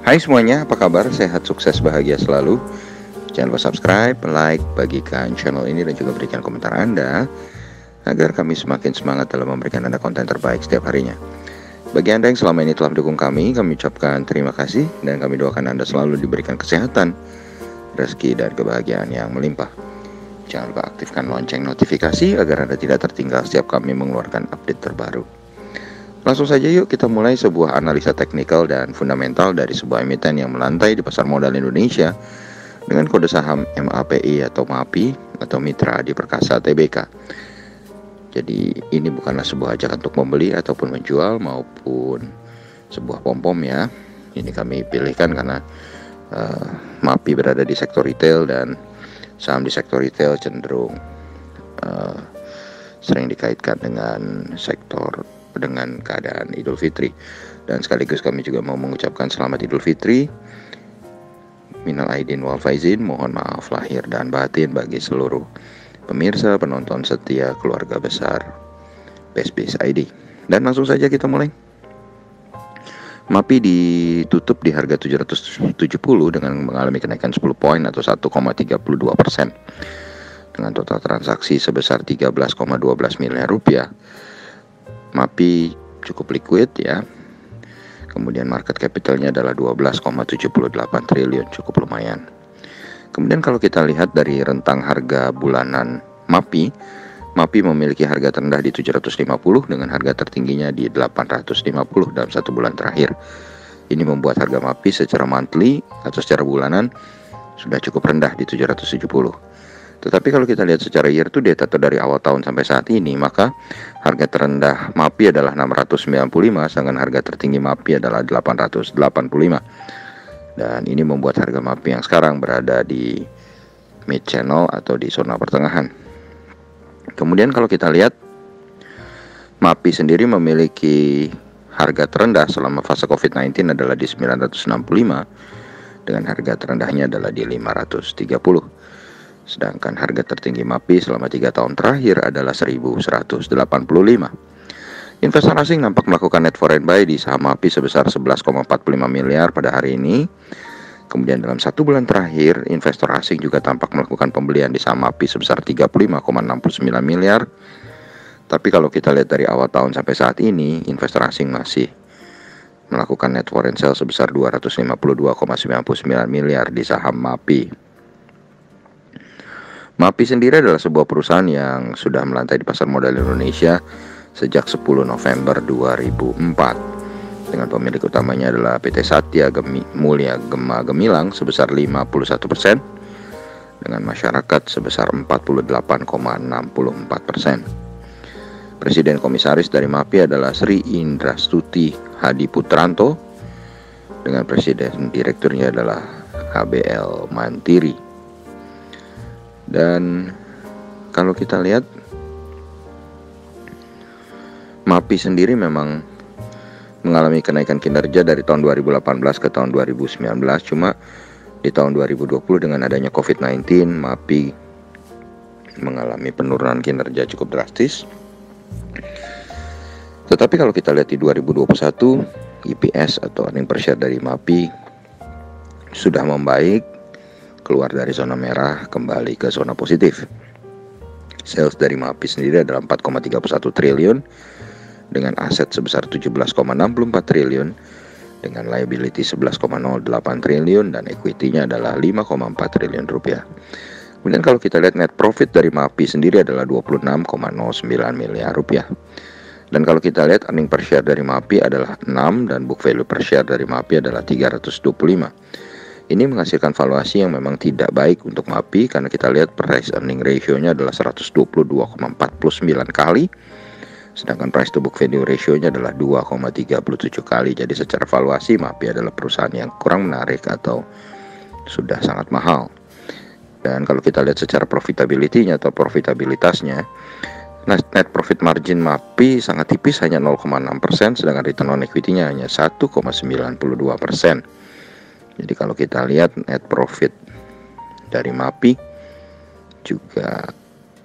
Hai semuanya, apa kabar? Sehat, sukses, bahagia selalu. Jangan lupa subscribe, like, bagikan channel ini dan juga berikan komentar Anda agar kami semakin semangat dalam memberikan Anda konten terbaik setiap harinya. Bagi Anda yang selama ini telah mendukung kami ucapkan terima kasih dan kami doakan Anda selalu diberikan kesehatan, rezeki, dan kebahagiaan yang melimpah. Jangan lupa aktifkan lonceng notifikasi agar Anda tidak tertinggal setiap kami mengeluarkan update terbaru. Langsung saja yuk kita mulai sebuah analisa teknikal dan fundamental dari sebuah emiten yang melantai di pasar modal Indonesia dengan kode saham MAPI atau MAPI atau Mitra Adi Perkasa Tbk. Jadi ini bukanlah sebuah ajakan untuk membeli ataupun menjual maupun sebuah pom-pom ya. Ini kami pilihkan karena MAPI berada di sektor retail dan saham di sektor retail cenderung sering dikaitkan dengan keadaan Idul Fitri. Dan sekaligus kami juga mau mengucapkan selamat Idul Fitri, minal aidin wal faizin, mohon maaf lahir dan batin bagi seluruh pemirsa, penonton setia keluarga besar BSBS ID. Dan langsung saja kita mulai. MAPI ditutup di harga 770 dengan mengalami kenaikan 10 poin atau 1,32%. Dengan total transaksi sebesar 13,12 miliar rupiah. MAPI cukup liquid ya. Kemudian market capitalnya adalah 12,78 triliun, cukup lumayan. Kemudian kalau kita lihat dari rentang harga bulanan MAPI memiliki harga terendah di 750 dengan harga tertingginya di 850 dalam satu bulan terakhir. Ini membuat harga MAPI secara monthly atau secara bulanan sudah cukup rendah di 770. Tetapi kalau kita lihat secara year to date atau dari awal tahun sampai saat ini, maka harga terendah MAPI adalah 695, sedangkan harga tertinggi MAPI adalah 885. Dan ini membuat harga MAPI yang sekarang berada di mid channel atau di zona pertengahan. Kemudian kalau kita lihat, MAPI sendiri memiliki harga terendah selama fase COVID-19 adalah di 965, dengan harga terendahnya adalah di 530. Sedangkan harga tertinggi MAPI selama 3 tahun terakhir adalah 1185. Investor asing nampak melakukan net foreign buy di saham MAPI sebesar 11,45 miliar pada hari ini. Kemudian dalam satu bulan terakhir, investor asing juga tampak melakukan pembelian di saham MAPI sebesar 35,69 miliar. Tapi kalau kita lihat dari awal tahun sampai saat ini, investor asing masih melakukan net foreign sale sebesar 252,99 miliar di saham MAPI. MAPI sendiri adalah sebuah perusahaan yang sudah melantai di pasar modal Indonesia sejak 10 November 2004. Dengan pemilik utamanya adalah PT Satya Mulia Gema Gemilang sebesar 51%, dengan masyarakat sebesar 48,64%. Presiden Komisaris dari MAPI adalah Sri Indrastuti Hadi Putranto, dengan Presiden Direkturnya adalah HBL Mantiri. Dan kalau kita lihat, MAPI sendiri memang mengalami kenaikan kinerja dari tahun 2018 ke tahun 2019. Cuma di tahun 2020 dengan adanya COVID-19, MAPI mengalami penurunan kinerja cukup drastis. Tetapi kalau kita lihat di 2021, EPS atau earning per share dari MAPI sudah membaik, keluar dari zona merah kembali ke zona positif. Sales dari MAPI sendiri adalah 4,31 triliun dengan aset sebesar 17,64 triliun, dengan liability 11,08 triliun, dan equity-nya adalah 5,4 triliun rupiah. Kemudian kalau kita lihat net profit dari MAPI sendiri adalah 26,09 miliar rupiah. Dan kalau kita lihat earning per share dari MAPI adalah 6 dan book value per share dari MAPI adalah 325. Ini menghasilkan valuasi yang memang tidak baik untuk MAPI karena kita lihat price earning ratio-nya adalah 122,49 kali, sedangkan price to book value ratio-nya adalah 2,37 kali. Jadi secara valuasi MAPI adalah perusahaan yang kurang menarik atau sudah sangat mahal. Dan kalau kita lihat secara profitability-nya atau profitabilitasnya, net profit margin MAPI sangat tipis, hanya 0,6%, sedangkan return on equity-nya hanya 1,92%. Jadi kalau kita lihat net profit dari MAPI juga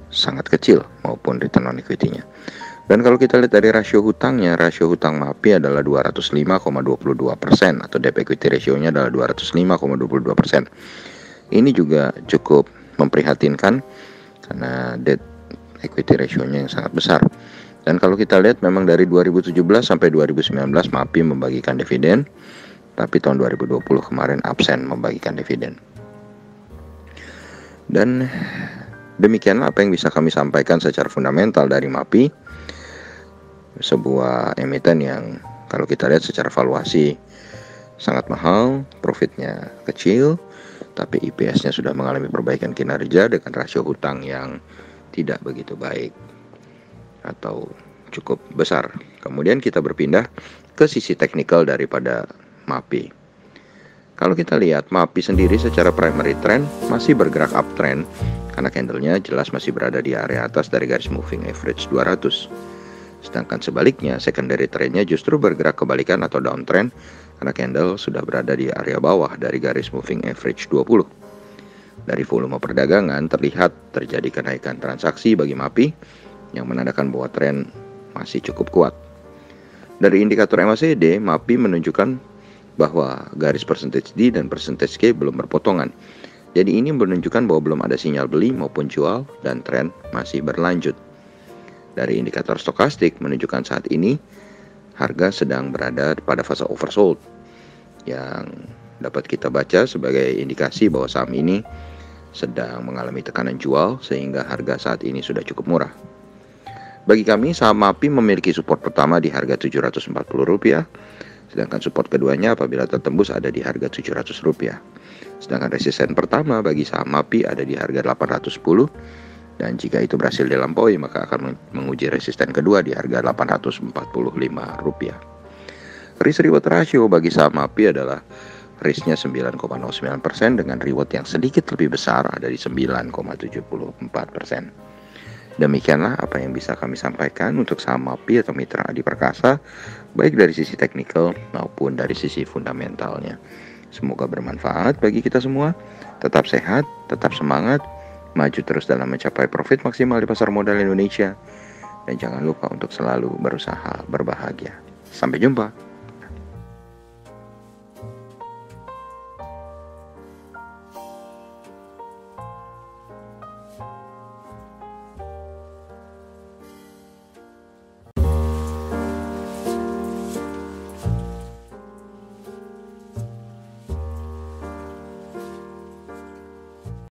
sangat kecil maupun return on equity-nya. Dan kalau kita lihat dari rasio hutangnya, rasio hutang MAPI adalah 205,22% atau debt equity ratio-nya adalah 205,22%. Ini juga cukup memprihatinkan karena debt equity ratio-nya yang sangat besar. Dan kalau kita lihat memang dari 2017 sampai 2019 MAPI membagikan dividen, tapi tahun 2020 kemarin absen membagikan dividen. Dan demikianlah apa yang bisa kami sampaikan secara fundamental dari MAPI, sebuah emiten yang kalau kita lihat secara valuasi sangat mahal, profitnya kecil, tapi EPS-nya sudah mengalami perbaikan kinerja dengan rasio hutang yang tidak begitu baik atau cukup besar. Kemudian kita berpindah ke sisi teknikal daripada MAPI. Kalau kita lihat MAPI sendiri secara primary trend masih bergerak uptrend karena candlenya jelas masih berada di area atas dari garis moving average 200. Sedangkan sebaliknya secondary trendnya justru bergerak kebalikan atau downtrend karena candle sudah berada di area bawah dari garis moving average 20. Dari volume perdagangan terlihat terjadi kenaikan transaksi bagi MAPI yang menandakan bahwa tren masih cukup kuat. Dari indikator MACD, MAPI menunjukkan bahwa garis percentage D dan percentage K belum berpotongan. Jadi ini menunjukkan bahwa belum ada sinyal beli maupun jual dan tren masih berlanjut. Dari indikator stokastik menunjukkan saat ini harga sedang berada pada fase oversold yang dapat kita baca sebagai indikasi bahwa saham ini sedang mengalami tekanan jual sehingga harga saat ini sudah cukup murah. Bagi kami saham MAPI memiliki support pertama di harga Rp740, sedangkan support keduanya apabila tertembus ada di harga Rp700. Sedangkan resisten pertama bagi saham MAPI ada di harga Rp810 dan jika itu berhasil dilampaui maka akan menguji resisten kedua di harga Rp845. Risk reward ratio bagi saham MAPI adalah risknya 9,09% dengan reward yang sedikit lebih besar ada di 9,74%. Demikianlah apa yang bisa kami sampaikan untuk saham MAPI atau Mitra Adi Perkasa, baik dari sisi teknikal maupun dari sisi fundamentalnya. Semoga bermanfaat bagi kita semua. Tetap sehat, tetap semangat, maju terus dalam mencapai profit maksimal di pasar modal Indonesia. Dan jangan lupa untuk selalu berusaha berbahagia. Sampai jumpa.